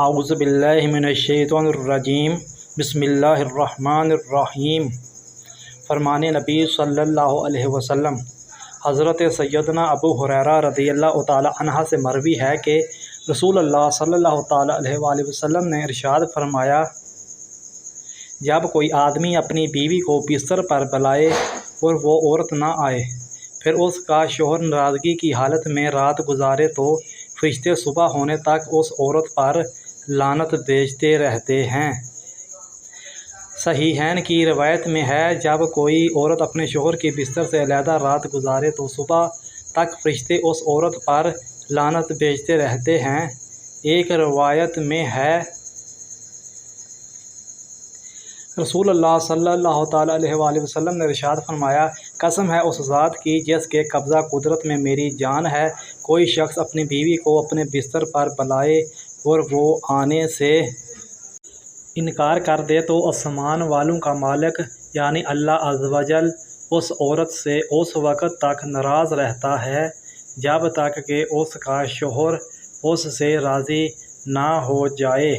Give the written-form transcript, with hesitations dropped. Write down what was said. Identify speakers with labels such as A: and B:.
A: اعوذ باللہ من الشیطان الرجیم بسم اللہ الرحمن الرحیم۔ فرمان نبی صلی اللہ علیہ وسلم۔ حضرت سیدنا ابو ہریرہ رضی اللہ تعالی عنہ سے مروی ہے کہ رسول اللہ صلی اللہ تعالی علیہ وآلہ وسلم نے ارشاد فرمایا، جب کوئی آدمی اپنی بیوی کو بستر پر بلائے اور وہ عورت نہ آئے، پھر اس کا شوہر ناراضگی کی حالت میں رات گزارے تو فرشتے صبح ہونے تک اس عورت پر لعنت بھیجتے رہتے ہیں۔ صحیحین کی روایت میں ہے، جب کوئی عورت اپنے شوہر کے بستر سے علیحدہ رات گزارے تو صبح تک فرشتے اس عورت پر لعنت بھیجتے رہتے ہیں۔ ایک روایت میں ہے، رسول اللہ صلی اللہ تعالی علیہ وآلہ وسلم نے ارشاد فرمایا، قسم ہے اس ذات کی جس کے قبضہ قدرت میں میری جان ہے، کوئی شخص اپنی بیوی کو اپنے بستر پر بلائے اور وہ آنے سے انکار کر دے تو آسمان والوں کا مالک یعنی اللہ عز و جل اس عورت سے اس وقت تک ناراض رہتا ہے جب تک کہ اس کا شوہر اس سے راضی نہ ہو جائے۔